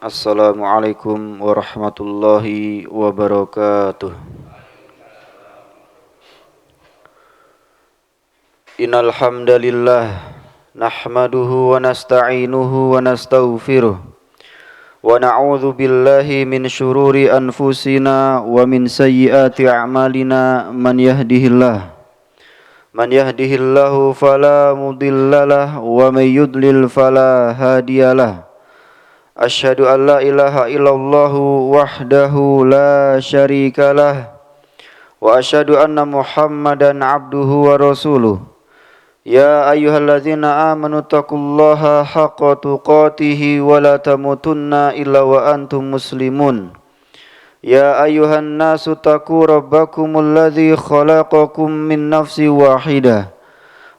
Assalamualaikum warahmatullahi wabarakatuh. Innal hamdalillah nahmaduhu wa nasta'inuhu wa nastaghfiruh wa na'udzu billahi min syururi anfusina wa min sayyiati a'malina man yahdihillahu fala mudhillalah wa may yudlil fala hadiyalah. Asyhadu an la ilaha illallah wahdahu la syarikalah wa asyhadu anna Muhammadan abduhu wa rasuluh. Ya ayyuhalladzina amanu taqullaha haqqa tuqatih wa la tamutunna illa wa antum muslimun. Ya ayyuhan nasu taqu rabbakumul ladzi khalaqakum min nafsin wahidah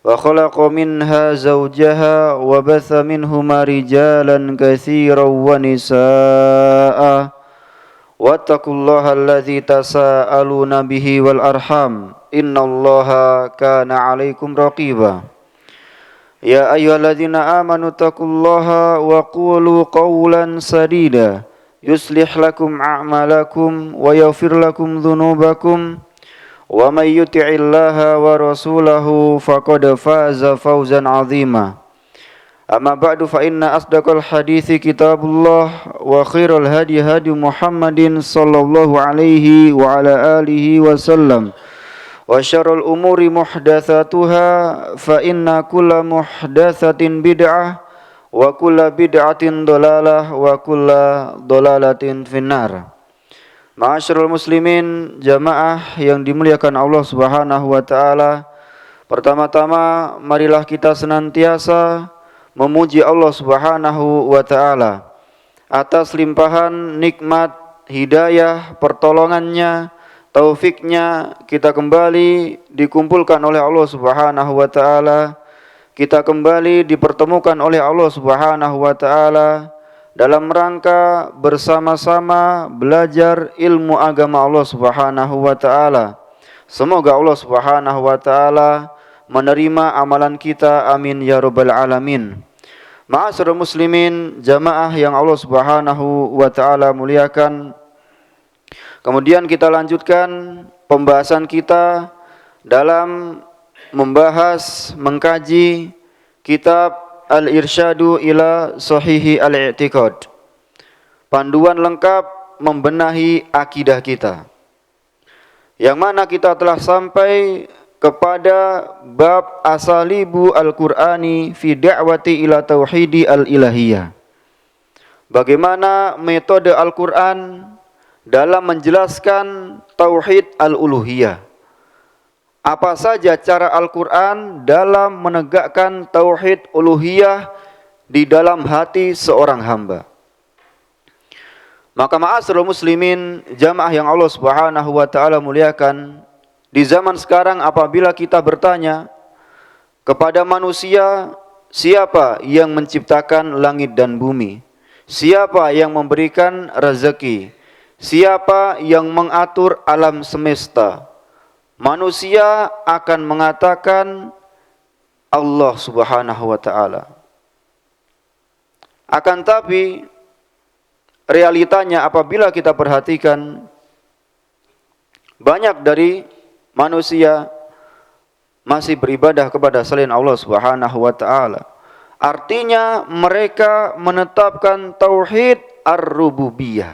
wa khalaqa minha zawjaha wa batha minhuma rijalan katsiran wa nisaa'a wattaqullaha alladzi tasaaluna bihi wal arham innallaha kana 'alaikum raqiba. Ya ayyuhalladzina amanu taqullaha wa qulu qawlan sadida yuslih lakum a'malakum wa yaghfir lakum dhunubakum wa may yuti'illaha wa rasulahu faqad faza fawzan 'azima. Amma ba'du fa inna asdaqal hadithi kitabullah wa khairal hadi hadi Muhammadin sallallahu alaihi wa ala alihi wasallam wa syarrul umuri muhdatsatuha fa inna kulla muhdatsatin bid'ah wa kulla bid'atin dhalalah wa kulla dhalalatin finnar. Ma'asyiral muslimin, jamaah yang dimuliakan Allah Subhanahu wa taala. Pertama-tama marilah kita senantiasa memuji Allah Subhanahu wa taala atas limpahan nikmat, hidayah, pertolongannya, taufiknya. Kita kembali dikumpulkan oleh Allah Subhanahu wa taala. Kita kembali dipertemukan oleh Allah Subhanahu wa taala dalam rangka bersama-sama belajar ilmu agama Allah Subhanahu wa taala. Semoga Allah Subhanahu wa taala menerima amalan kita, amin ya rabbal alamin. Ma'asyiral muslimin, jamaah yang Allah Subhanahu wa taala muliakan. Kemudian kita lanjutkan pembahasan kita dalam membahas, mengkaji kitab Al-Irsyadu ila Sahihi Al-I'tiqad. Panduan lengkap membenahi akidah kita. Yang mana kita telah sampai kepada bab asalibu Al-Qur'ani fi da'wati ila tauhidi al-ilahiyah. Bagaimana metode Al-Qur'an dalam menjelaskan tauhid al-uluhiyah. Apa saja cara Al-Qur'an dalam menegakkan tauhid uluhiyah di dalam hati seorang hamba. Maka ma'asyiral muslimin, jamaah yang Allah Subhanahu wa taala muliakan, di zaman sekarang apabila kita bertanya kepada manusia, siapa yang menciptakan langit dan bumi? Siapa yang memberikan rezeki? Siapa yang mengatur alam semesta? Manusia akan mengatakan Allah Subhanahu wa taala. Akan tapi realitanya apabila kita perhatikan, banyak dari manusia masih beribadah kepada selain Allah Subhanahu wa taala. Artinya mereka menetapkan tauhid ar-rububiyah.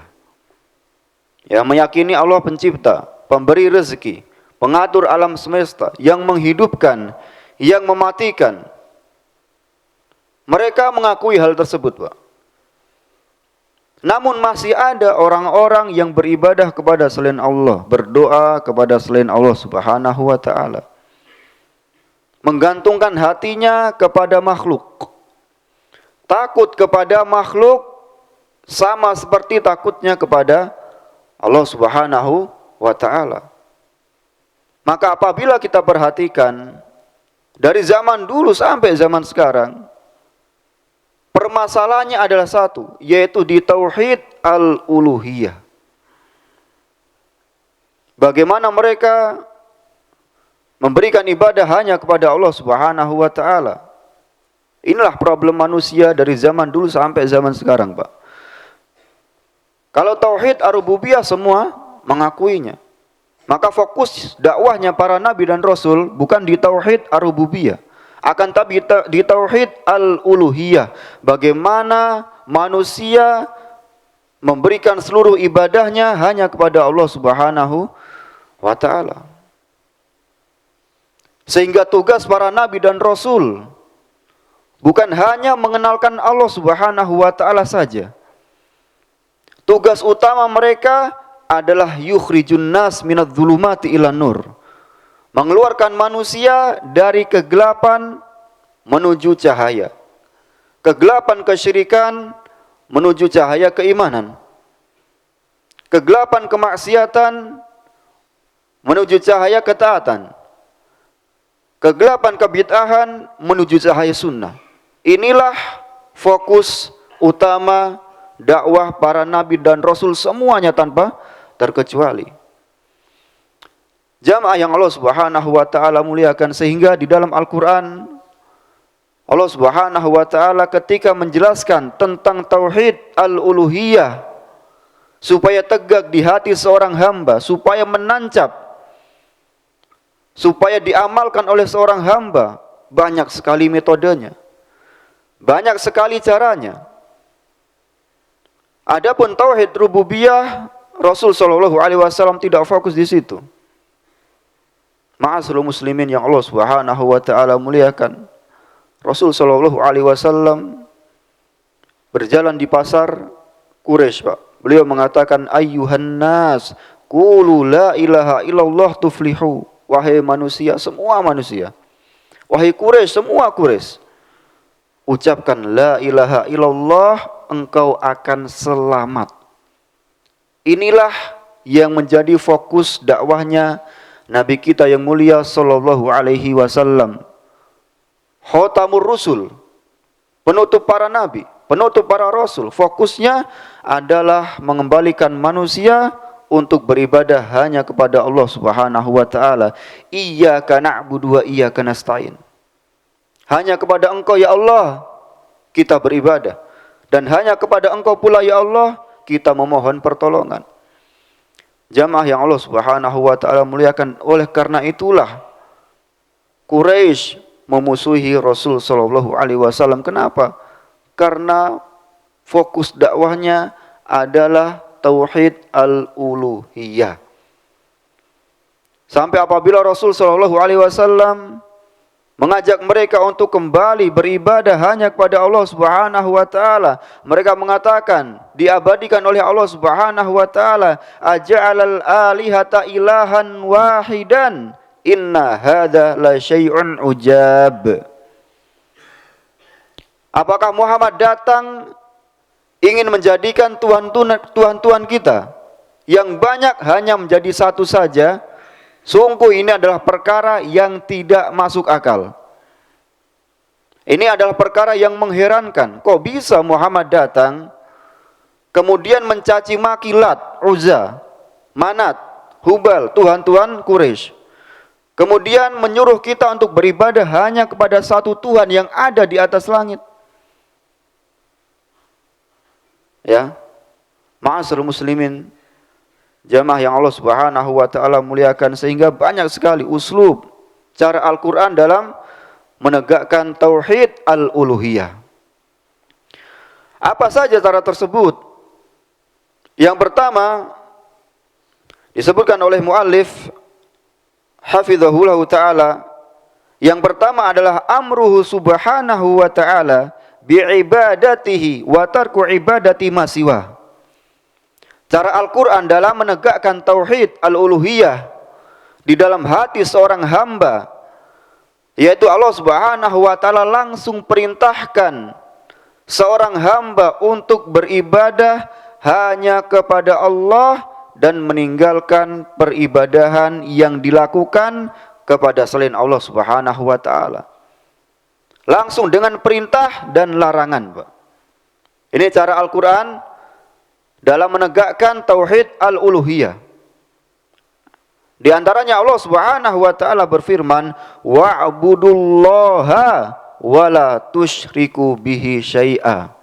Yang meyakini Allah pencipta, pemberi rezeki, pengatur alam semesta, yang menghidupkan, yang mematikan. Mereka mengakui hal tersebut, Pak. Namun masih ada orang-orang yang beribadah kepada selain Allah, berdoa kepada selain Allah Subhanahu wa taala. Menggantungkan hatinya kepada makhluk. Takut kepada makhluk sama seperti takutnya kepada Allah Subhanahu wa taala. Maka apabila kita perhatikan dari zaman dulu sampai zaman sekarang, permasalahannya adalah satu, yaitu di tauhid al-uluhiyah. Bagaimana mereka memberikan ibadah hanya kepada Allah Subhanahu wa taala. Inilah problem manusia dari zaman dulu sampai zaman sekarang, Pak. Kalau tauhid ar-rububiyah semua mengakuinya. Maka fokus dakwahnya para nabi dan rasul bukan di tauhid ar-rububiyah, akan tapi di tauhid al-uluhiyah. Bagaimana manusia memberikan seluruh ibadahnya hanya kepada Allah Subhanahu wa ta'ala. Sehingga tugas para nabi dan rasul bukan hanya mengenalkan Allah Subhanahu wa ta'ala saja. Tugas utama mereka adalah yukhrijun nas minadz zulumati ilan nur. Mengeluarkan manusia dari kegelapan menuju cahaya. Kegelapan kesyirikan menuju cahaya keimanan. Kegelapan kemaksiatan menuju cahaya ketaatan. Kegelapan kebid'ahan menuju cahaya sunnah. Inilah fokus utama dakwah para nabi dan rasul semuanya tanpa terkecuali. Jamaah yang Allah Subhanahu wa ta'ala muliakan, sehingga di dalam Al-Quran Allah Subhanahu wa ta'ala ketika menjelaskan tentang tauhid al-uluhiyah supaya tegak di hati seorang hamba, supaya menancap, supaya diamalkan oleh seorang hamba, banyak sekali metodenya, banyak sekali caranya. Adapun tauhid rububiyah, Rasul sallallahu alaihi wasallam tidak fokus di situ. Ma'asyiral muslimin yang Allah Subhanahu wa taala muliakan, Rasul sallallahu alaihi wasallam berjalan di pasar Quraisy, Pak. Beliau mengatakan, ayyuhan nas, qulu la ilaha illallah tuflihu. Wahai manusia, semua manusia. Wahai Quraisy, semua Quraisy, ucapkan la ilaha illallah, engkau akan selamat. Inilah yang menjadi fokus dakwahnya Nabi kita yang mulia sallallahu alaihi wasallam. Khatamur Rusul, penutup para nabi, penutup para rasul. Fokusnya adalah mengembalikan manusia untuk beribadah hanya kepada Allah Subhanahu wa taala. Iyyaka na'budu wa iyyaka nasta'in. Hanya kepada Engkau ya Allah kita beribadah, dan hanya kepada Engkau pula ya Allah kita memohon pertolongan. Jamaah yang Allah Subhanahu wa taala muliakan, oleh karena itulah Quraisy memusuhi Rasul sallallahu alaihi wasallam. Kenapa? Karena fokus dakwahnya adalah tauhid al-uluhiyah. Sampai apabila Rasul sallallahu alaihi wasallam mengajak mereka untuk kembali beribadah hanya kepada Allah Subhanahu wa taala, mereka mengatakan, diabadikan oleh Allah Subhanahu wa taala, aja'alal alihata ilahan wahidan inna hadza la syai'un ujab. Apakah Muhammad datang ingin menjadikan tuhan-tuhan kita yang banyak hanya menjadi satu saja? Sungguh ini adalah perkara yang tidak masuk akal. Ini adalah perkara yang mengherankan. Kok bisa Muhammad datang kemudian mencaci maki Lat, Uzza, Manat, Hubal, tuhan-tuhan Quraisy. Kemudian menyuruh kita untuk beribadah hanya kepada satu Tuhan yang ada di atas langit. Ya. Ma'asyiral muslimin, jamaah yang Allah Subhanahu wa taala muliakan, sehingga banyak sekali uslub cara Al-Qur'an dalam menegakkan tauhid al-uluhiyah. Apa saja cara tersebut? Yang pertama disebutkan oleh muallif hafizahullah taala, yang pertama adalah amruhu subhanahu wa taala bi'ibadatihi wa tarku ibadati ma siwa. Cara Al-Quran dalam menegakkan tauhid al-uluhiyah di dalam hati seorang hamba, yaitu Allah Subhanahu wa taala langsung perintahkan seorang hamba untuk beribadah hanya kepada Allah dan meninggalkan peribadahan yang dilakukan kepada selain Allah Subhanahu wa taala. Langsung dengan perintah dan larangan, Pak. Ini cara Al-Quran dalam menegakkan tauhid al-uluhiyah. Di antaranya Allah Subhanahu wa taala berfirman, wa'budullaha wa la tusyriku bihi syai'a.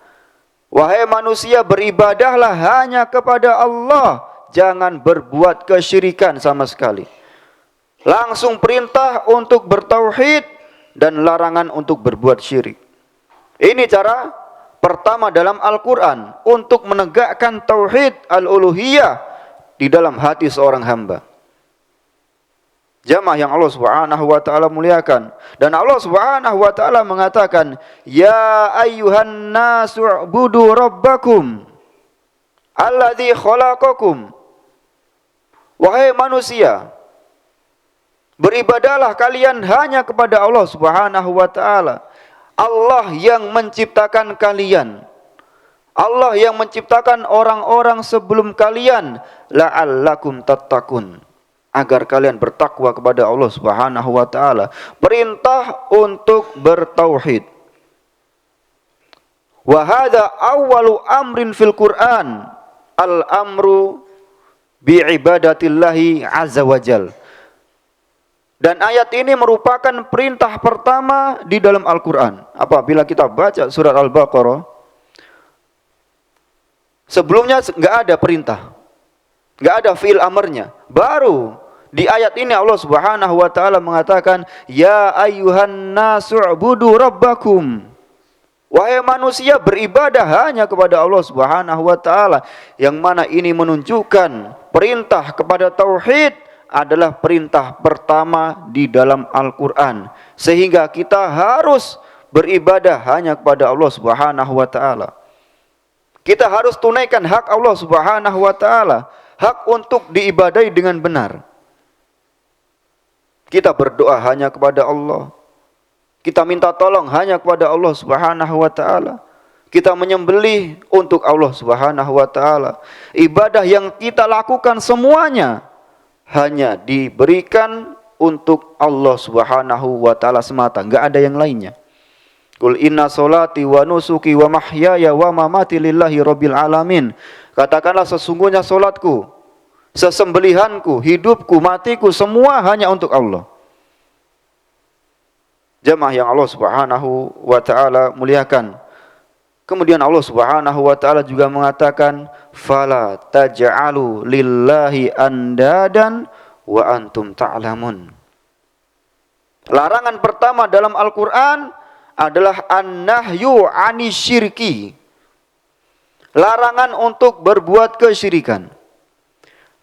Wahai manusia, beribadahlah hanya kepada Allah, jangan berbuat kesyirikan sama sekali. Langsung perintah untuk bertauhid dan larangan untuk berbuat syirik. Ini cara pertama dalam Al-Quran untuk menegakkan tauhid al-uluhiyah di dalam hati seorang hamba. Jamaah yang Allah Subhanahu wa taala muliakan, dan Allah Subhanahu wa taala mengatakan, ya ayyuhan nasu ubudu rabbakum alladzi khalaqakum. Wahai manusia, beribadahlah kalian hanya kepada Allah Subhanahu wa taala, Allah yang menciptakan kalian, Allah yang menciptakan orang-orang sebelum kalian, la'allakum tattaqun, agar kalian bertakwa kepada Allah Subhanahu wa taala. Perintah untuk bertauhid. Wa hadza awwalu amrin fil Qur'an, al-amru bi ibadatillahi azza wajal. Dan ayat ini merupakan perintah pertama di dalam Al-Qur'an. Apabila kita baca surat Al-Baqarah, sebelumnya enggak ada perintah, enggak ada fi'il amarnya. Baru di ayat ini Allah Subhanahu wa taala mengatakan, ya ayyuhan nasu ubudu rabbakum. Wahai manusia, beribadah hanya kepada Allah Subhanahu wa taala. Yang mana ini menunjukkan perintah kepada tauhid adalah perintah pertama di dalam Al-Qur'an. Sehingga kita harus beribadah hanya kepada Allah Subhanahu wa taala. Kita harus tunaikan hak Allah Subhanahu wa taala, hak untuk diibadahi dengan benar. Kita berdoa hanya kepada Allah. Kita minta tolong hanya kepada Allah Subhanahu wa taala. Kita menyembelih untuk Allah Subhanahu wa taala. Ibadah yang kita lakukan semuanya hanya diberikan untuk Allah Subhanahu wa taala semata, enggak ada yang lainnya. Qul inna sholati wa nusuki wa mahyaya wa mamati lillahi rabbil alamin. Katakanlah, sesungguhnya salatku, sesembelihanku, hidupku, matiku, semua hanya untuk Allah. Jamaah yang Allah Subhanahu wa taala muliakan. Kemudian Allah Subhanahu wa taala juga mengatakan, fala taj'alu lillahi andadan wa antum ta'lamun. Larangan pertama dalam Al-Qur'an adalah an-nahyu 'anisyirki. Larangan untuk berbuat kesyirikan.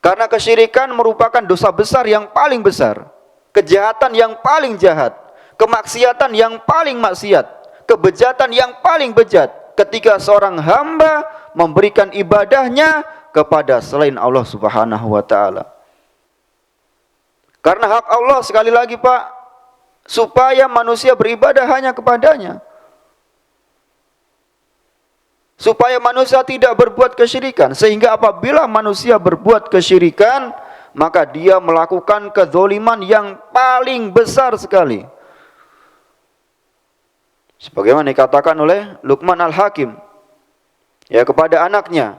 Karena kesyirikan merupakan dosa besar yang paling besar, kejahatan yang paling jahat, kemaksiatan yang paling maksiat, kebejatan yang paling bejat, ketika seorang hamba memberikan ibadahnya kepada selain Allah Subhanahu wa taala. Karena hak Allah, sekali lagi Pak, supaya manusia beribadah hanya kepadanya, supaya manusia tidak berbuat kesyirikan. Sehingga apabila manusia berbuat kesyirikan, maka dia melakukan kezaliman yang paling besar sekali. Sebagaimana dikatakan oleh Luqman Al-Hakim, ya, kepada anaknya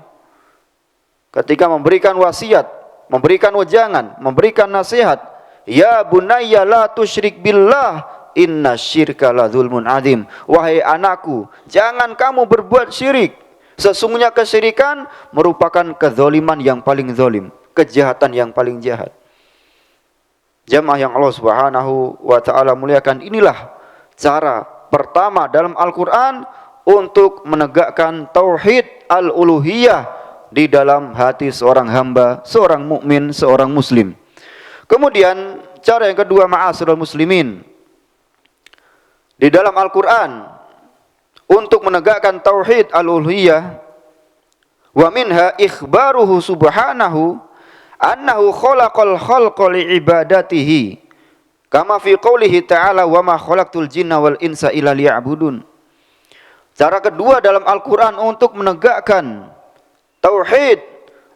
ketika memberikan wasiat, memberikan wejangan, memberikan nasihat, ya bunayya la tusyrik billah inna syirka la dzulmun adzim. Wahai anakku, jangan kamu berbuat syirik. Sesungguhnya kesyirikan merupakan kezaliman yang paling zalim, kejahatan yang paling jahat. Jamaah yang Allah Subhanahu wa taala muliakan, inilah cara pertama dalam Al-Qur'an untuk menegakkan tauhid al-uluhiyah di dalam hati seorang hamba, seorang mukmin, seorang muslim. Kemudian cara yang kedua, ma'asyiral muslimin, di dalam Al-Qur'an untuk menegakkan tauhid al-uluhiyah, wa minha ikhbaruhu subhanahu annahu khalaqal khalqa li'ibadatihi kama fi qoulihi ta'ala wa ma khalaqtul jinna wal insa illa liya'budun. Cara kedua dalam Al-Qur'an untuk menegakkan tauhid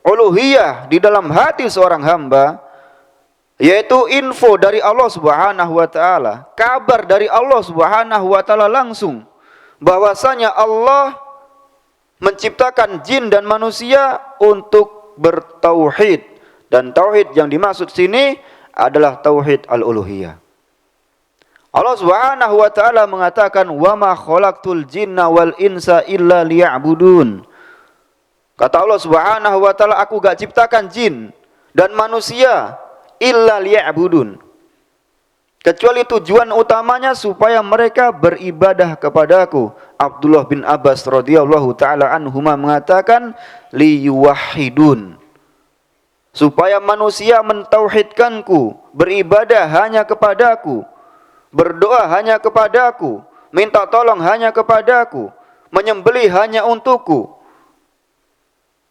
uluhiyah di dalam hati seorang hamba, yaitu info dari Allah Subhanahu wa taala, kabar dari Allah Subhanahu wa taala langsung bahwasanya Allah menciptakan jin dan manusia untuk bertauhid, dan tauhid yang dimaksud sini adalah tauhid al-uluhiyah. Allah Subhanahu wa taala mengatakan, "Wa ma khalaqtul jinna wal insa illa liya'budun." Kata Allah Subhanahu wa taala, aku gak ciptakan jin dan manusia illa liya'budun, kecuali tujuan utamanya supaya mereka beribadah kepadaku. Abdullah bin Abbas radhiyallahu taala anhuma mengatakan, liyuwahhidun, supaya manusia mentauhidkanku, beribadah hanya kepadaku, berdoa hanya kepadaku, minta tolong hanya kepadaku, menyembelih hanya untukku,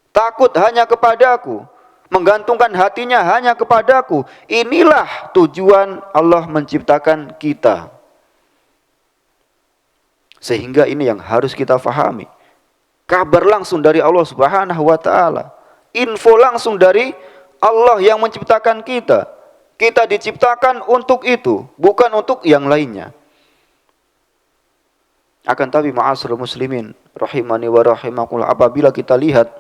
takut hanya kepadaku, menggantungkan hatinya hanya kepadaku. Inilah tujuan Allah menciptakan kita. Sehingga ini yang harus kita fahami. Kabar langsung dari Allah Subhanahu wa taala. Info langsung dari Allah yang menciptakan kita. Kita diciptakan untuk itu, bukan untuk yang lainnya. Akan tapi ma'asyiral muslimin rahimani wa rahimakumullah, apabila kita lihat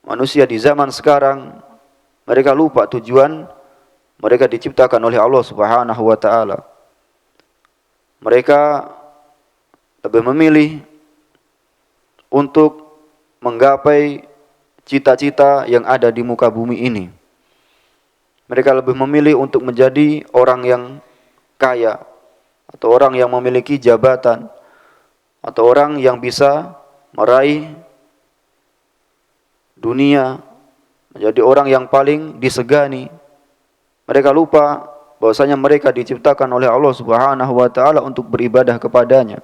manusia di zaman sekarang, mereka lupa tujuan mereka diciptakan oleh Allah Subhanahu wa taala. Mereka lebih memilih untuk menggapai cita-cita yang ada di muka bumi ini. Mereka lebih memilih untuk menjadi orang yang kaya, atau orang yang memiliki jabatan, atau orang yang bisa meraih dunia, menjadi orang yang paling disegani. Mereka lupa bahwasanya mereka diciptakan oleh Allah Subhanahu wa taala untuk beribadah kepadanya.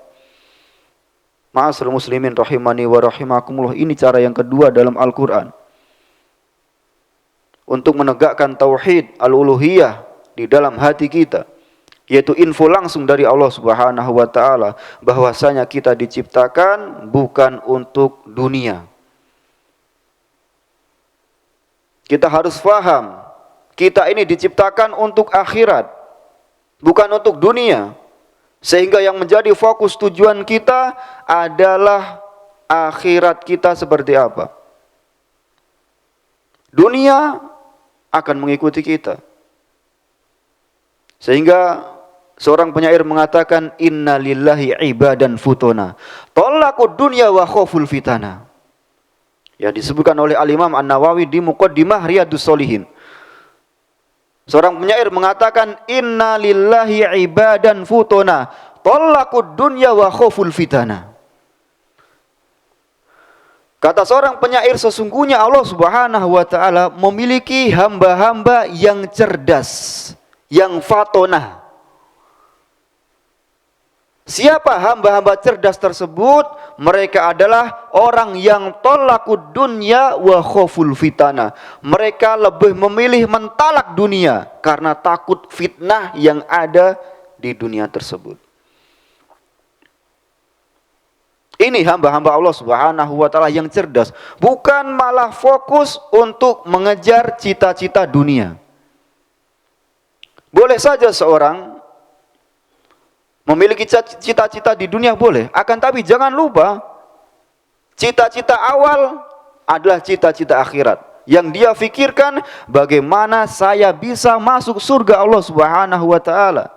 Ma'asyiral muslimin rahimani wa rahimakumullah, ini cara yang kedua dalam Al-Qur'an untuk menegakkan tauhid al-uluhiyah di dalam hati kita, yaitu info langsung dari Allah Subhanahu wa taala bahwasanya kita diciptakan bukan untuk dunia. Kita harus faham, kita ini diciptakan untuk akhirat, bukan untuk dunia. Sehingga yang menjadi fokus tujuan kita adalah akhirat kita seperti apa. Dunia akan mengikuti kita. Sehingga seorang penyair mengatakan, inna lillahi ibadan futona, tolakud dunya wa khoful fitana. Ya, disebutkan oleh Al-Imam An-Nawawi di Muqaddimah Riyadhus Shalihin. Seorang penyair mengatakan, inna lillahi ibadan futona, tolakud dunya wa khoful fitana. Kata seorang penyair, sesungguhnya Allah Subhanahu wa taala memiliki hamba-hamba yang cerdas, yang fatonah. Siapa hamba-hamba cerdas tersebut? Mereka adalah orang yang tolakud dunya wa khoful fitana. Mereka lebih memilih mentalak dunia karena takut fitnah yang ada di dunia tersebut. Ini hamba-hamba Allah Subhanahu wa taala yang cerdas, bukan malah fokus untuk mengejar cita-cita dunia. Boleh saja seorang memiliki cita-cita di dunia, boleh, akan tapi jangan lupa cita-cita awal adalah cita-cita akhirat. Yang dia fikirkan, bagaimana saya bisa masuk surga Allah Subhanahu wa taala.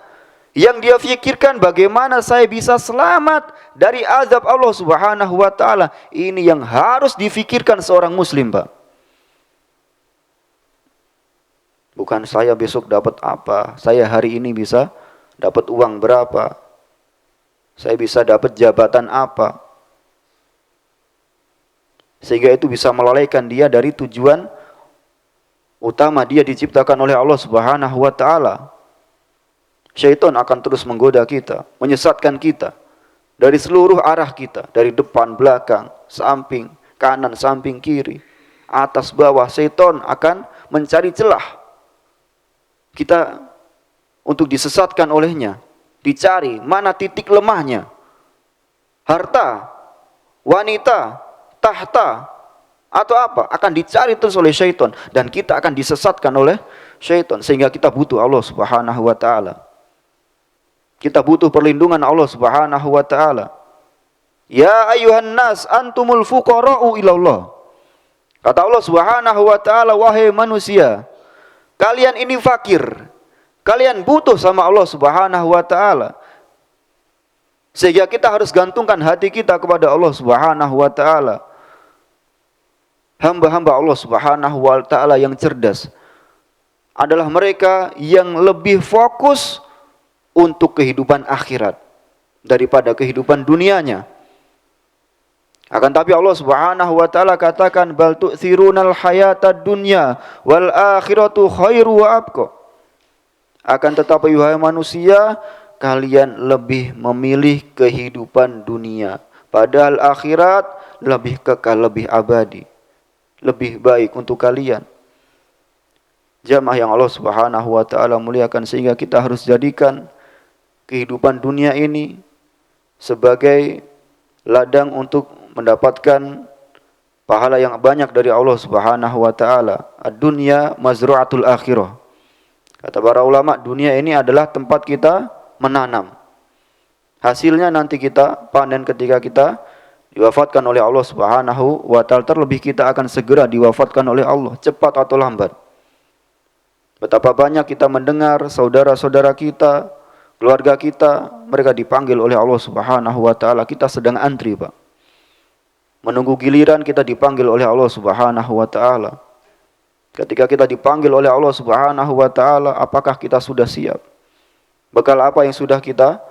Yang dia fikirkan, bagaimana saya bisa selamat dari azab Allah Subhanahu wa taala. Ini yang harus difikirkan seorang muslim, Pak. Bukan saya besok dapat apa, saya hari ini bisa dapat uang berapa, saya bisa dapat jabatan apa. Sehingga itu bisa melalaikan dia dari tujuan utama dia diciptakan oleh Allah Subhanahu wa taala. Syaitan akan terus menggoda kita, menyesatkan kita dari seluruh arah kita, dari depan, belakang, samping, kanan, samping, kiri, atas, bawah. Syaitan akan mencari celah kita untuk disesatkan olehnya. Dicari mana titik lemahnya. Harta, wanita, tahta, atau apa, akan dicari terus oleh syaitan, dan kita akan disesatkan oleh syaitan. Sehingga kita butuh Allah Subhanahu wa taala. Kita butuh perlindungan Allah Subhanahu wa taala. Ya ayuhan nas antumul fuqara'u ilallah. Kata Allah Subhanahu wa taala, wahai manusia, kalian ini fakir. Kalian butuh sama Allah Subhanahu wa taala. Sehingga kita harus gantungkan hati kita kepada Allah Subhanahu wa taala. Hamba-hamba Allah Subhanahu wa taala yang cerdas adalah mereka yang lebih fokus untuk kehidupan akhirat daripada kehidupan dunianya. Akan tapi Allah Subhanahu wa taala katakan bal tu'thirunal hayatad dunya wal akhiratu khairu wa abqa. Akan tetapi wahai manusia, kalian lebih memilih kehidupan dunia, padahal akhirat lebih kekal, lebih abadi, lebih baik untuk kalian. Jamaah yang Allah Subhanahu wa taala muliakan, sehingga kita harus jadikan kehidupan dunia ini sebagai ladang untuk mendapatkan pahala yang banyak dari Allah Subhanahu wa taala. Ad-dunya mazru'atul akhirah. Kata para ulama, dunia ini adalah tempat kita menanam. Hasilnya nanti kita panen ketika kita diwafatkan oleh Allah Subhanahu wa taala. Terlebih kita akan segera diwafatkan oleh Allah, cepat atau lambat. Betapa banyak kita mendengar saudara-saudara kita, keluarga kita, mereka dipanggil oleh Allah Subhanahu wa taala. Kita sedang antri, Pak. Menunggu giliran kita dipanggil oleh Allah Subhanahu wa taala. Ketika kita dipanggil oleh Allah Subhanahu wa taala, apakah kita sudah siap? Bekal apa yang sudah kita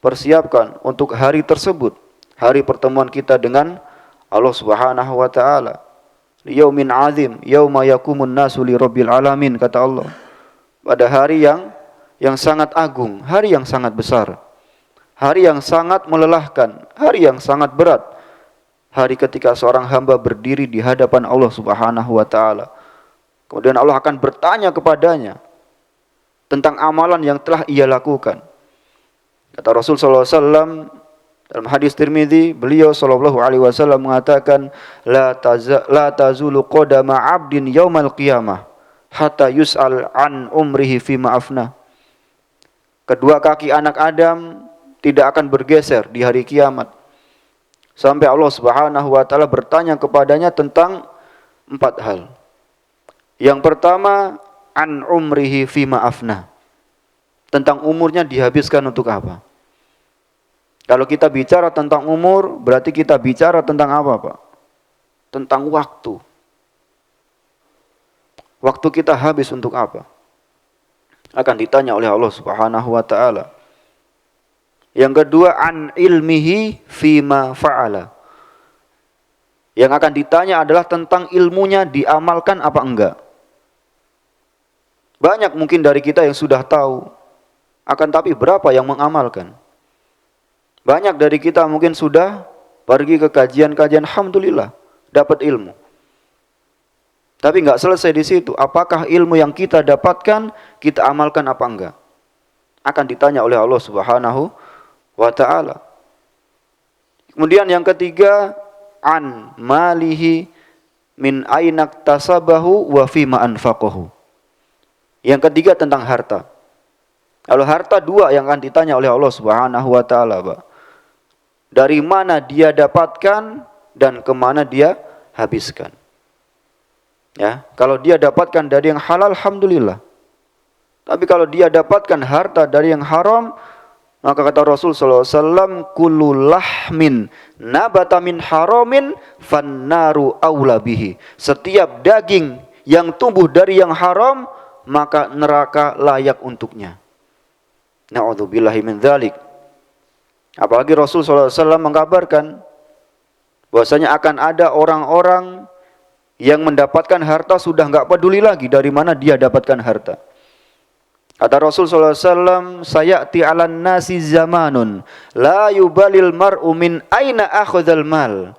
persiapkan untuk hari tersebut? Hari pertemuan kita dengan Allah Subhanahu wa taala. Yaumin azim, yauma yakumun nasu li rabbil alamin, kata Allah. Pada hari yang sangat agung, hari yang sangat besar. Hari yang sangat melelahkan, hari yang sangat berat. Hari ketika seorang hamba berdiri di hadapan Allah Subhanahu wa taala. Kemudian Allah akan bertanya kepadanya tentang amalan yang telah ia lakukan. Kata Rasul sallallahu alaihi wasallam dalam hadis Tirmizi, beliau sallallahu alaihi wasallam mengatakan, la tazulu qadama 'abdin yaumal qiyamah hatta yus'al an umrihi fima afna. Kedua kaki anak Adam tidak akan bergeser di hari kiamat sampai Allah Subhanahu wa taala bertanya kepadanya tentang 4 hal. Yang pertama, an umrihi fima afna. Tentang umurnya dihabiskan untuk apa? Kalau kita bicara tentang umur, berarti kita bicara tentang apa, Pak? Tentang waktu. Waktu kita habis untuk apa? Akan ditanya oleh Allah Subhanahu wa taala. Yang kedua, an ilmihi fima fa'ala. Yang akan ditanya adalah tentang ilmunya diamalkan apa enggak. Banyak mungkin dari kita yang sudah tahu, akan tapi berapa yang mengamalkan? Banyak dari kita mungkin sudah pergi ke kajian-kajian, alhamdulillah, dapat ilmu. Tapi enggak selesai di situ. Apakah ilmu yang kita dapatkan, kita amalkan apa enggak? Akan ditanya oleh Allah Subhanahu wa ta'ala. Kemudian yang ketiga, an malihi min ainak tasabahu wa fima anfaqahu. Yang ketiga tentang harta. Kalau harta 2 yang akan ditanya oleh Allah Subhanahu wa taala, Pak. Dari mana dia dapatkan dan kemana dia habiskan. Ya, kalau dia dapatkan dari yang halal, alhamdulillah. Tapi kalau dia dapatkan harta dari yang haram, maka kata Rasul sallallahu alaihi wasallam, kullu lahmin nabata min haramin fannaru aula bihi. Setiap daging yang tumbuh dari yang haram, maka neraka layak untuknya. Na'udzubillahi min dzalik. Apalagi Rasul sallallahu alaihi wasallam mengkabarkan bahwasanya akan ada orang-orang yang mendapatkan harta sudah enggak peduli lagi dari mana dia dapatkan harta. Kata Rasul sallallahu alaihi wasallam, sayati 'alan nasi zamanun la yubalil mar'u min aina akhadzal mal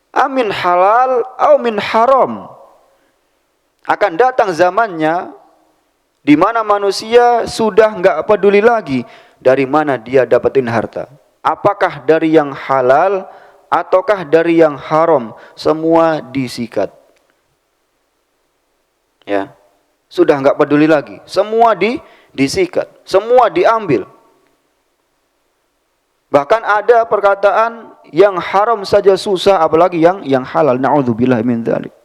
amin halal au min haram. Akan datang zamannya di mana manusia sudah enggak peduli lagi dari mana dia dapetin harta. Apakah dari yang halal ataukah dari yang haram, semua disikat. Ya. Sudah enggak peduli lagi. Semua disikat, semua diambil. Bahkan ada perkataan yang haram saja susah, apalagi yang halal. Na'udzubillah min dzalik.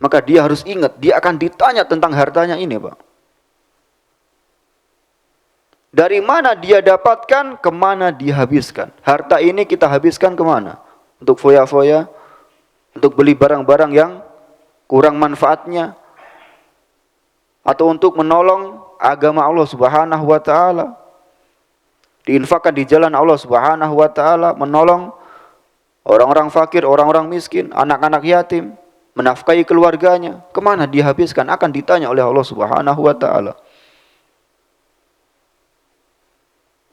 maka dia harus ingat, dia akan ditanya tentang hartanya ini, Pak. Dari mana dia dapatkan, kemana dia habiskan. Harta ini kita habiskan kemana? Untuk foya-foya, untuk beli barang-barang yang kurang manfaatnya, atau untuk menolong agama Allah Subhanahu wa taala. Diinfakkan di jalan Allah Subhanahu wa taala, menolong orang-orang fakir, orang-orang miskin, anak-anak yatim, menafkahi keluarganya. Kemana dia habiskan akan ditanya oleh Allah Subhanahu wa taala.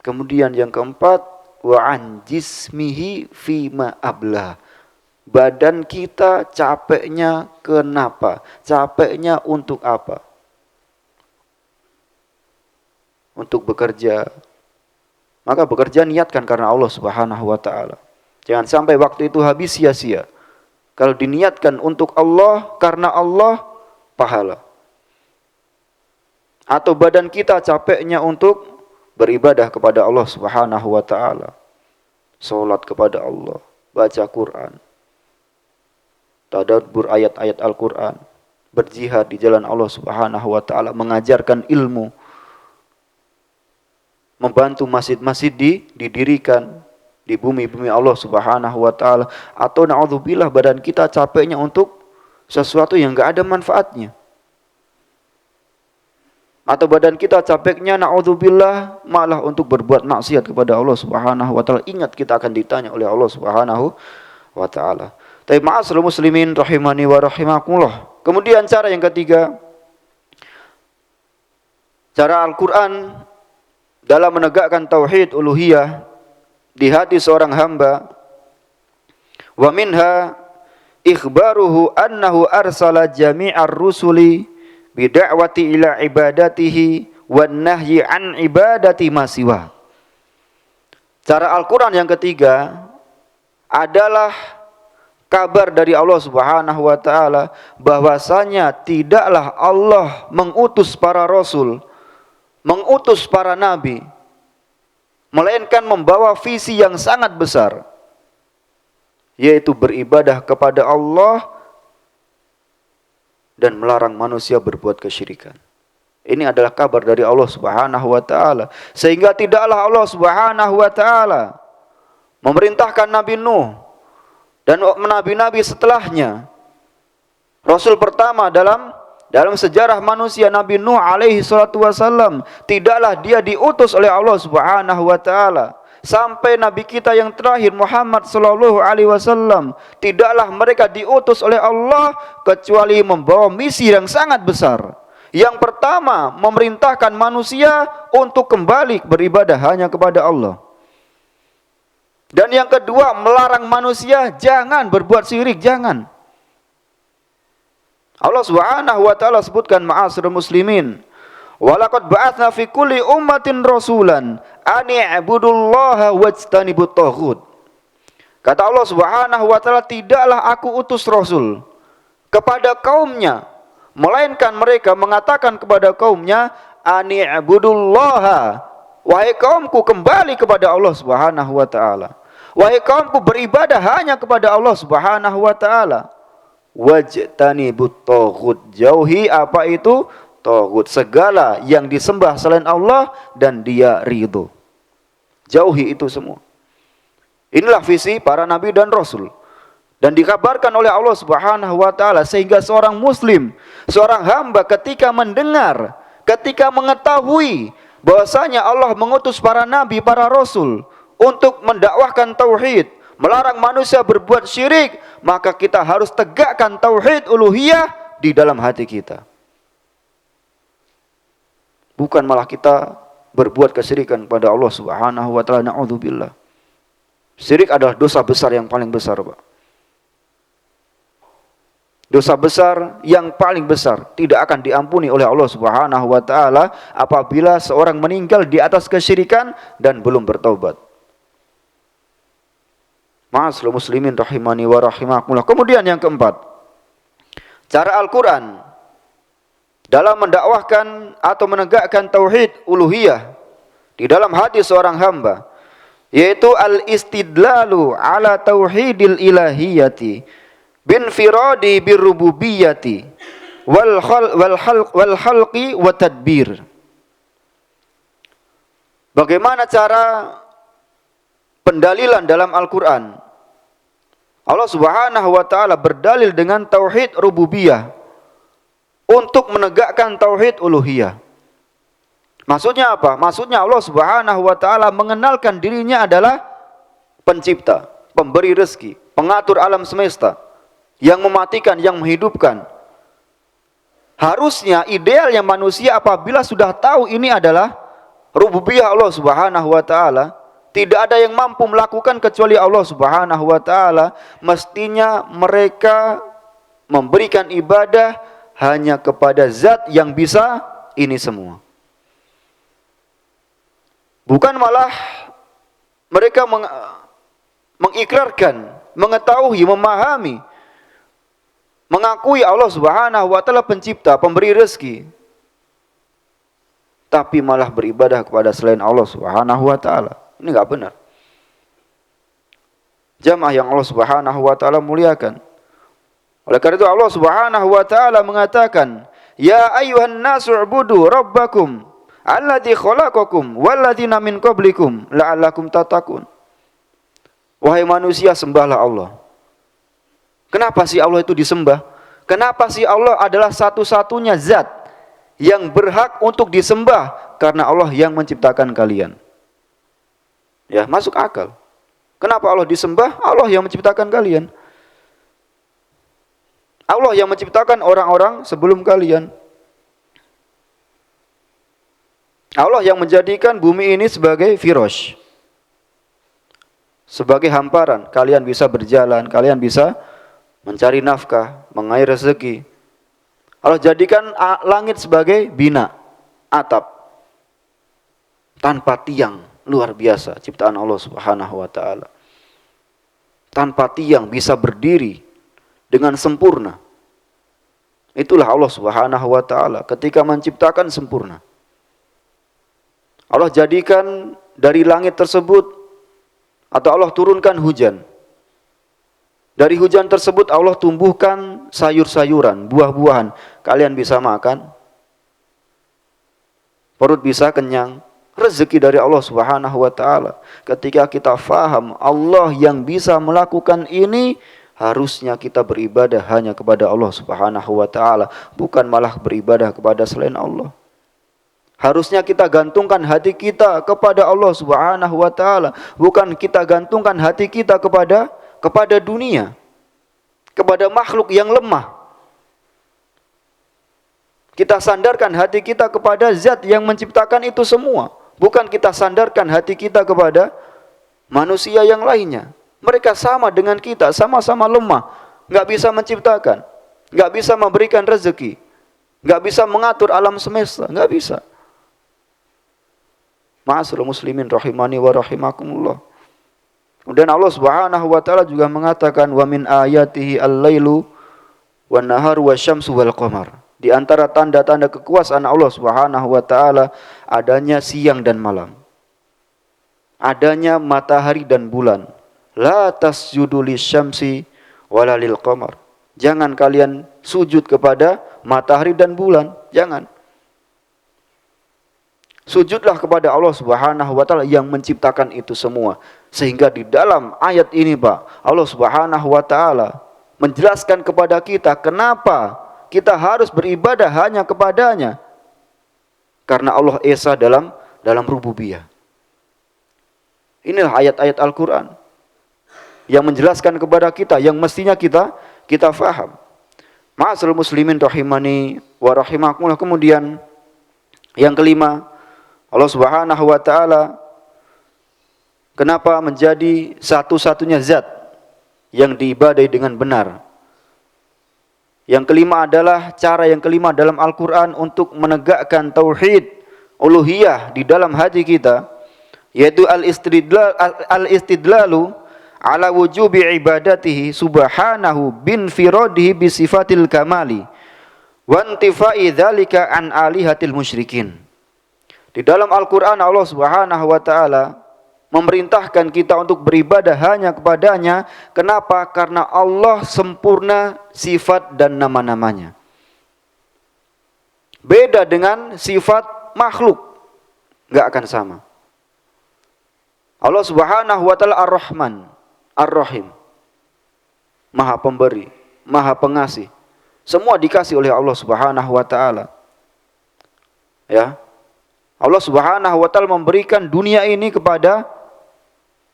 Kemudian yang keempat, wa an jismihi fima abla. Badan kita capeknya kenapa? Capeknya untuk apa? Untuk bekerja. Maka bekerja niatkan karena Allah Subhanahu wa taala. Jangan sampai waktu itu habis sia-sia. Kalau diniatkan untuk Allah, karena Allah, pahala. Atau badan kita capeknya untuk beribadah kepada Allah Subhanahu wa taala. Salat kepada Allah, baca Quran, tadabbur ayat-ayat Al-Quran, berjihad di jalan Allah Subhanahu wa taala, mengajarkan ilmu, membantu masjid-masjid didirikan di bumi-bumi Allah Subhanahu wa taala. Atau naudzubillah badan kita capeknya untuk sesuatu yang enggak ada manfaatnya. Atau badan kita capeknya naudzubillah malah untuk berbuat maksiat kepada Allah Subhanahu wa taala. Ingat kita akan ditanya oleh Allah Subhanahu wa taala. Tapi ma'asyiral muslimin rahimani wa rahimakumullah. Kemudian cara yang ketiga, cara Al-Qur'an dalam menegakkan tauhid uluhiyah di hati seorang hamba. Wa minha ikhbaruhu annahu arsala jami'ar rusuli bida'wati ila ibadatihi wan nahyi an ibadati ma siwa. Cara Al-Qur'an yang ketiga adalah kabar dari Allah Subhanahu wa taala bahwasanya tidaklah Allah mengutus para rasul, mengutus para nabi, melainkan membawa visi yang sangat besar, yaitu beribadah kepada Allah dan melarang manusia berbuat kesyirikan. Ini adalah kabar dari Allah Subhanahu wa taala. Sehingga tidaklah Allah Subhanahu wa taala memerintahkan Nabi Nuh dan nabi-nabi setelahnya. Rasul pertama dalam sejarah manusia, Nabi Nuh alaihi salatu wasallam, tidaklah dia diutus oleh Allah Subhanahu wa taala. Sampai nabi kita yang terakhir Muhammad sallallahu alaihi wasallam, tidaklah mereka diutus oleh Allah kecuali membawa misi yang sangat besar. Yang pertama, memerintahkan manusia untuk kembali beribadah hanya kepada Allah. Dan yang kedua, melarang manusia jangan berbuat syirik, jangan. Allah Subhanahu wa taala sebutkan, ma'asyiral muslimin, walaqad ba'atsna fi kulli ummatin rasulan an i'budullaha wajtanibut taghut. Kata Allah Subhanahu wa taala, tidaklah aku utus rasul kepada kaumnya, melainkan mereka mengatakan kepada kaumnya, an i'budullaha, wahai kaumku kembali kepada Allah Subhanahu wa taala. Wahai kaumku beribadah hanya kepada Allah Subhanahu wa taala. Wajtanibut taghut, jauhi apa itu? Taghut, segala yang disembah selain Allah dan dia ridho. Jauhi itu semua. Inilah visi para nabi dan rasul. Dan dikabarkan oleh Allah Subhanahu wa taala sehingga seorang muslim, seorang hamba ketika mendengar, ketika mengetahui bahwasanya Allah mengutus para nabi, para rasul untuk mendakwahkan tauhid, melarang manusia berbuat syirik, maka kita harus tegakkan tauhid uluhiyah di dalam hati kita. Bukan malah kita berbuat kesyirikan pada Allah Subhanahu wa taala. Na'udzubillah. Syirik adalah dosa besar yang paling besar, Pak. Dosa besar yang paling besar tidak akan diampuni oleh Allah Subhanahu wa taala apabila seorang meninggal di atas kesyirikan dan belum bertaubat. Ma'asyiral muslimin rahimani wa rahimakumullah. Kemudian yang keempat, cara Al-Qur'an dalam mendakwahkan atau menegakkan tauhid uluhiyah di dalam hati seorang hamba, yaitu al-istidlalu ala tauhidil ilahiyati bin firadi birububiyyati wal khalqi wa tadbir. Bagaimana cara pendalilan dalam Al-Qur'an? Allah Subhanahu wa taala berdalil dengan tauhid rububiyah untuk menegakkan tauhid uluhiyah. Maksudnya apa? Maksudnya Allah Subhanahu wa taala mengenalkan dirinya adalah pencipta, pemberi rezeki, pengatur alam semesta, yang mematikan, yang menghidupkan. Harusnya idealnya manusia apabila sudah tahu ini adalah rububiyah Allah Subhanahu wa taala, tidak ada yang mampu melakukan kecuali Allah Subhanahu wa taala, mestinya mereka memberikan ibadah hanya kepada zat yang bisa ini semua. Bukan malah mereka mengikrarkan, mengetahui, memahami, mengakui Allah Subhanahu wa taala pencipta, pemberi rezeki, tapi malah beribadah kepada selain Allah Subhanahu wa taala. Ini enggak benar. Jamaah yang Allah Subhanahu wa taala muliakan. Oleh karena itu Allah Subhanahu wa taala mengatakan, "Ya ayyuhan nasu ubudu rabbakum alladzi khalaqakum walladzina min qablikum la'allakum tattaqun." Wahai manusia, sembahlah Allah. Kenapa sih Allah itu disembah? Kenapa sih Allah adalah satu-satunya zat yang berhak untuk disembah? Karena Allah yang menciptakan kalian. Ya, masuk akal. Kenapa Allah disembah? Allah yang menciptakan kalian. Allah yang menciptakan orang-orang sebelum kalian. Allah yang menjadikan bumi ini sebagai firash, sebagai hamparan. Kalian bisa berjalan, kalian bisa mencari nafkah, mengairi rezeki. Allah jadikan langit sebagai bina, atap, tanpa tiang. Luar biasa ciptaan Allah Subhanahu wa taala. Tanpa tiang bisa berdiri dengan sempurna. Itulah Allah Subhanahu wa taala ketika menciptakan sempurna. Allah jadikan dari langit tersebut, atau Allah turunkan hujan. Dari hujan tersebut Allah tumbuhkan sayur-sayuran, buah-buahan. Kalian bisa makan, perut bisa kenyang. Rezeki dari Allah Subhanahu wa taala. Ketika kita faham Allah yang bisa melakukan ini, harusnya kita beribadah hanya kepada Allah Subhanahu wa taala, bukan malah beribadah kepada selain Allah. Harusnya kita gantungkan hati kita kepada Allah Subhanahu wa taala, bukan kita gantungkan hati kita kepada dunia, kepada makhluk yang lemah. Kita sandarkan hati kita kepada zat yang menciptakan itu semua, bukan kita sandarkan hati kita kepada manusia yang lainnya. Mereka sama dengan kita, sama-sama lemah, nggak bisa menciptakan, nggak bisa memberikan rezeki, nggak bisa mengatur alam semesta, nggak bisa. Ma'asyiral muslimin rahimani wa rahimakumullah. Kemudian Allah Subhanahu wa taala juga mengatakan, wa min ayatihi al-lailu wan naharu wasyamsu wal qamar. Di antara tanda-tanda kekuasaan Allah Subhanahu wa taala adanya siang dan malam. Adanya matahari dan bulan. La tasjudu lisyamsi wala lil qamar. Jangan kalian sujud kepada matahari dan bulan, jangan. Sujudlah kepada Allah Subhanahu wa taala yang menciptakan itu semua. Sehingga di dalam ayat ini, Pak, Allah Subhanahu wa taala menjelaskan kepada kita kenapa kita harus beribadah hanya kepadanya. Karena Allah Esa dalam rububiyah. Inilah ayat-ayat Al-Qur'an yang menjelaskan kepada kita yang mestinya kita faham. Ma'asyiral muslimin rahimani wa rahimakumullah. Kemudian yang kelima, Allah Subhanahu wa taala kenapa menjadi satu-satunya zat yang diibadahi dengan benar? Yang kelima adalah cara yang kelima dalam Al-Qur'an untuk menegakkan tauhid uluhiyah di dalam hati kita, yaitu al-istidlalu ala wujubi ibadatihi subhanahu bin firadihi bi sifatil kamali wa intifai dzalika an alihatil musyrikin. Di dalam Al-Qur'an Allah Subhanahu wa taala memerintahkan kita untuk beribadah hanya kepadanya. Kenapa? Karena Allah sempurna sifat dan nama-namanya. Beda dengan sifat makhluk, nggak akan sama. Allah Subhanahu wa taala Ar-Rahman, Ar-Rahim. Maha pemberi, Maha pengasih. Semua dikasih oleh Allah Subhanahu wa taala. Ya. Allah Subhanahu wa taala memberikan dunia ini kepada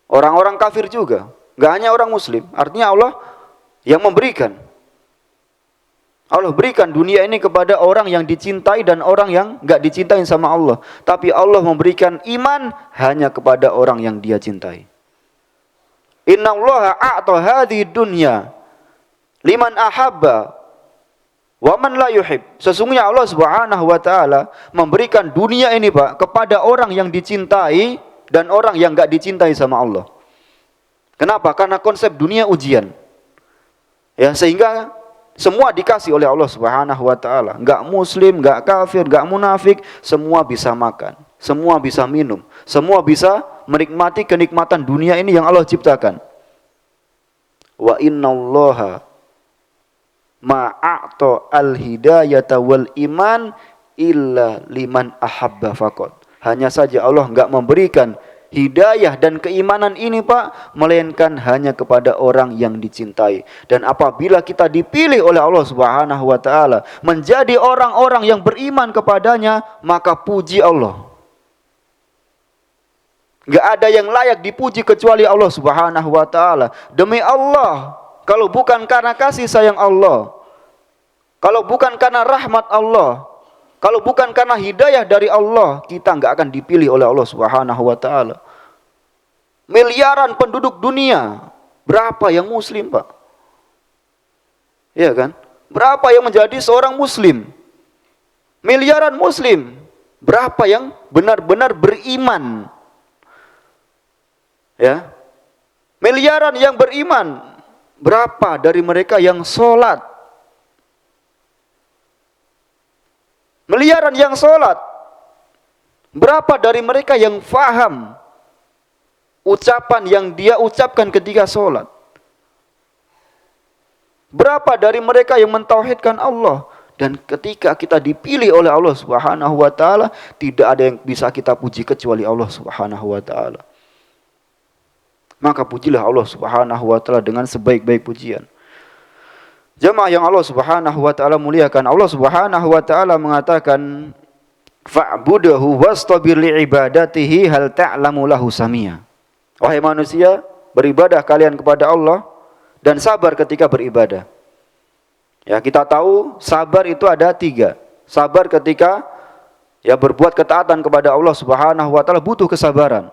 orang-orang kafir juga, enggak hanya orang muslim. Artinya Allah yang memberikan. Allah berikan dunia ini kepada orang yang dicintai dan orang yang enggak dicintai sama Allah. Tapi Allah memberikan iman hanya kepada orang yang Dia cintai. Innallaha a'ta hadhihi dunya liman ahabba wa man la yuhib. Sesungguhnya Allah Subhanahu wa taala memberikan dunia ini, Pak, kepada orang yang dicintai dan orang yang enggak dicintai sama Allah. Kenapa? Karena konsep dunia ujian. Ya, sehingga semua dikasih oleh Allah Subhanahu wa taala. Enggak muslim, enggak kafir, enggak munafik, semua bisa makan, semua bisa minum, semua bisa menikmati kenikmatan dunia ini yang Allah ciptakan. Wa innallaha ma'a'ta al-hidayata wal iman illa liman ahabba faqat. Hanya saja Allah enggak memberikan hidayah dan keimanan ini, Pak, melainkan hanya kepada orang yang dicintai. Dan apabila kita dipilih oleh Allah Subhanahu wa taala menjadi orang-orang yang beriman kepadanya, maka puji Allah. Enggak ada yang layak dipuji kecuali Allah Subhanahu wa taala. Demi Allah, kalau bukan karena kasih sayang Allah, kalau bukan karena rahmat Allah, kalau bukan karena hidayah dari Allah, kita enggak akan dipilih oleh Allah Subhanahu wa taala. Miliaran penduduk dunia, berapa yang muslim, Pak? Iya kan? Berapa yang menjadi seorang muslim? Miliaran muslim. Berapa yang benar-benar beriman? Ya. Miliaran yang beriman. Berapa dari mereka yang sholat? Miliaran yang sholat. Berapa dari mereka yang faham ucapan yang dia ucapkan ketika sholat? Berapa dari mereka yang mentauhidkan Allah? Dan ketika kita dipilih oleh Allah Subhanahu wa taala, tidak ada yang bisa kita puji kecuali Allah Subhanahu wa taala. Maka pujilah Allah Subhanahu wa taala dengan sebaik-baik pujian. Jemaah yang Allah Subhanahu wa taala muliakan, Allah Subhanahu wa taala mengatakan, fa'budhu wastabir li'ibadatihi hal ta'lamu lahu samia. Wahai manusia, beribadah kalian kepada Allah dan sabar ketika beribadah. Ya, kita tahu sabar itu ada 3. Sabar ketika berbuat ketaatan kepada Allah Subhanahu wa taala butuh kesabaran.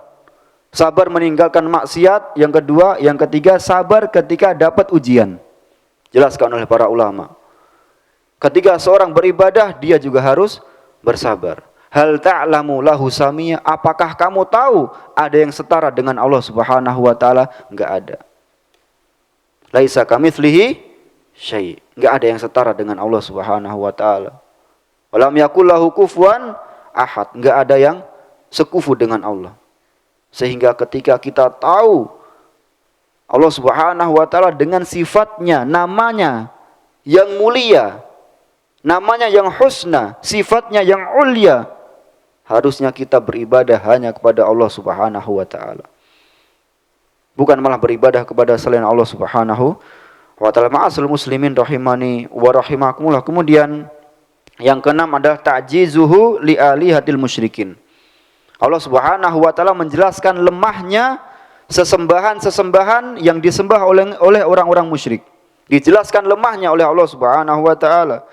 Sabar meninggalkan maksiat, yang kedua, yang ketiga sabar ketika dapat ujian. Jelaskan oleh para ulama. Ketika seorang beribadah, dia juga harus bersabar. Hal ta'lamu lahu samia, apakah kamu tahu ada yang setara dengan Allah Subhanahu wa taala? Enggak ada. Laisa kamitslihi syai'. Enggak ada yang setara dengan Allah Subhanahu wa taala. Walam yakul lahu kufuwan ahad. Enggak ada yang sekufu dengan Allah. Sehingga ketika kita tahu Allah Subhanahu wa taala dengan sifatnya, namanya yang mulia, namanya yang husna, sifatnya yang ulia, harusnya kita beribadah hanya kepada Allah Subhanahu wa taala. Bukan malah beribadah kepada selain Allah Subhanahu wa taala. Ma'asal muslimin rahimani wa rahimakumullah. Kemudian yang keenam adalah ta'jizuhu li alihatil musyrikin. Allah Subhanahu wa taala menjelaskan lemahnya sesembahan-sesembahan yang disembah oleh orang-orang musyrik. Dijelaskan lemahnya oleh Allah Subhanahu wa taala.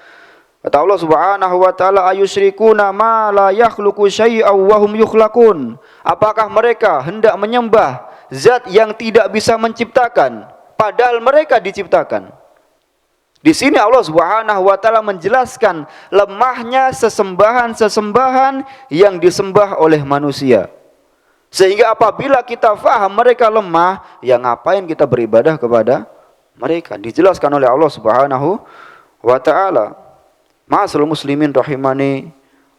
Kata Allah Subhanahu wa taala, ayusyrikuna ma la yakhluqu syai'aw wa hum yukhlaqun. Apakah mereka hendak menyembah zat yang tidak bisa menciptakan padahal mereka diciptakan? Di sini Allah Subhanahu wa taala menjelaskan lemahnya sesembahan-sesembahan yang disembah oleh manusia. Sehingga apabila kita faham mereka lemah, ya ngapain kita beribadah kepada mereka? Dijelaskan oleh Allah Subhanahu wa taala. Ma'asal muslimin rahimani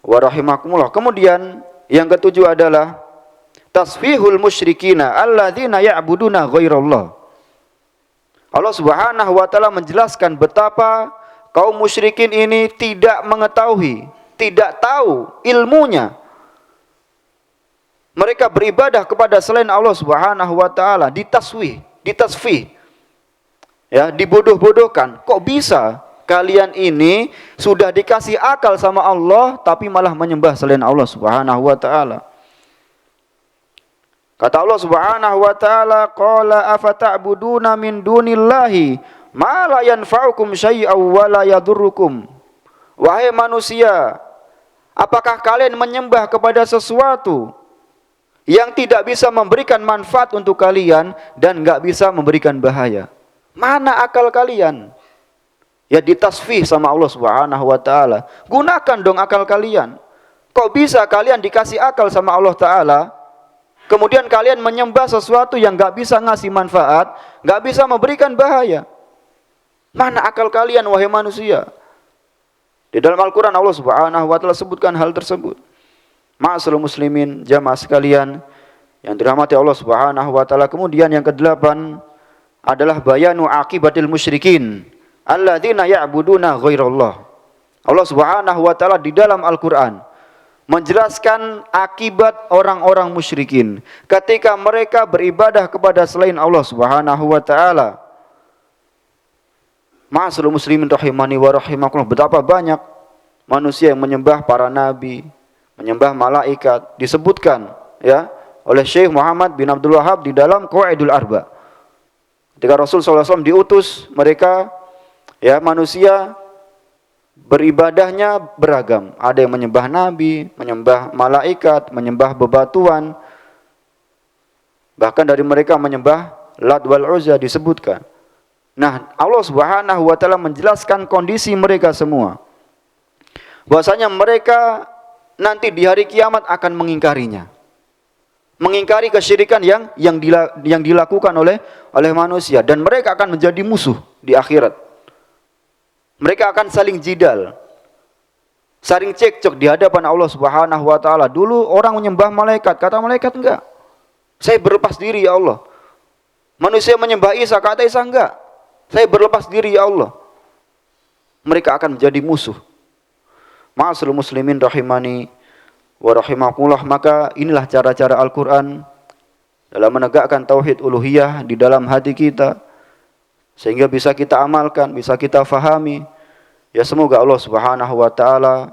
wa rahimakumullah. Kemudian yang ketujuh adalah tasfihul musyrikina alladzina ya'buduna ghairallah. Allah Subhanahu wa taala menjelaskan betapa kaum musyrikin ini tidak mengetahui, tidak tahu ilmunya. Mereka beribadah kepada selain Allah Subhanahu wa taala, ditasfih. Ya, dibodoh-bodohkan. Kok bisa kalian ini sudah dikasih akal sama Allah tapi malah menyembah selain Allah Subhanahu wa taala? Kata Allah Subhanahu wa taala, qala afata'buduna min dunillahi ma la yanfa'ukum syai'aw wa la yadurrukum. Wahai manusia, apakah kalian menyembah kepada sesuatu yang tidak bisa memberikan manfaat untuk kalian dan enggak bisa memberikan bahaya? Mana akal kalian? Ya, ditasfih sama Allah Subhanahu wa taala. Gunakan dong akal kalian. Kok bisa kalian dikasih akal sama Allah taala, kemudian kalian menyembah sesuatu yang enggak bisa ngasih manfaat, enggak bisa memberikan bahaya? Mana akal kalian wahai manusia? Di dalam Al-Qur'an Allah Subhanahu wa taala sebutkan hal tersebut. Ma'asyiral muslimin, jamaah sekalian yang dirahmati Allah Subhanahu wa taala. Kemudian yang ke-8 adalah bayanu akibatil musyrikin alladzina ya'buduna ghairallah. Allah Subhanahu wa taala di dalam Al-Qur'an menjelaskan akibat orang-orang musyrikin ketika mereka beribadah kepada selain Allah Subhanahu wa taala. Ma'asyiral muslimin rahimani wa rahimakumullah, betapa banyak manusia yang menyembah para nabi, menyembah malaikat, disebutkan ya oleh Syekh Muhammad bin Abdul Wahhab di dalam Qawaidul Arba. Ketika Rasul SAW diutus, mereka ya manusia beribadahnya beragam. Ada yang menyembah nabi, menyembah malaikat, menyembah bebatuan. Bahkan dari mereka menyembah Lat wal Uzza disebutkan. Nah, Allah Subhanahu wa taala menjelaskan kondisi mereka semua. Bahwasanya mereka nanti di hari kiamat akan mengingkarinya. Mengingkari kesyirikan yang dilakukan oleh manusia, dan mereka akan menjadi musuh di akhirat. Mereka akan saling jidal, saling cekcok di hadapan Allah Subhanahu wa taala. Dulu orang menyembah malaikat, kata malaikat enggak, saya berlepas diri ya Allah. Manusia menyembah Isa, kata Isa enggak, saya berlepas diri ya Allah. Mereka akan menjadi musuh. Ma'asyiral muslimin rahimani wa rahimakumullah, maka inilah cara-cara Al-Qur'an dalam menegakkan tauhid uluhiyah di dalam hati kita sehingga bisa kita amalkan, bisa kita fahami. Ya, semoga Allah Subhanahu wa taala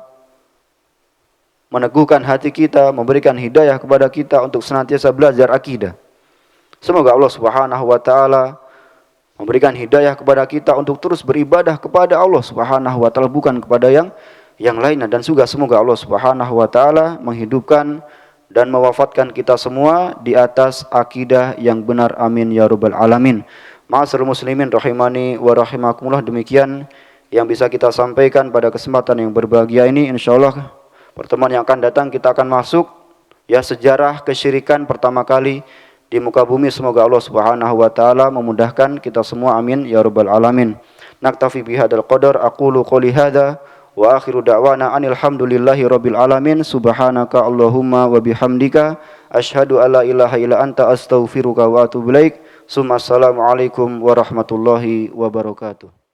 meneguhkan hati kita, memberikan hidayah kepada kita untuk senantiasa belajar akidah. Semoga Allah Subhanahu wa taala memberikan hidayah kepada kita untuk terus beribadah kepada Allah Subhanahu wa taala, bukan kepada yang lainnya. Dan juga semoga Allah Subhanahu wa taala menghidupkan dan mewafatkan kita semua di atas akidah yang benar, amin ya rabbal alamin. Ma'asyiral muslimin rahimani wa rahimakumullah, demikian yang bisa kita sampaikan pada kesempatan yang berbahagia ini. Insyaallah pertemuan yang akan datang kita akan masuk ya sejarah kesyirikan pertama kali di muka bumi. Semoga Allah Subhanahu wa taala memudahkan kita semua, amin ya rabbal alamin. Naktafi bihadzal qadar, aqulu qouli hadza wa akhiru da'wana anil hamdulillahi rabbil alamin. Subhanaka Allahumma wa bihamdika asyhadu alla ilaha illa anta astaghfiruka wa atubu ilaik. Assalamualaikum warahmatullahi wabarakatuh.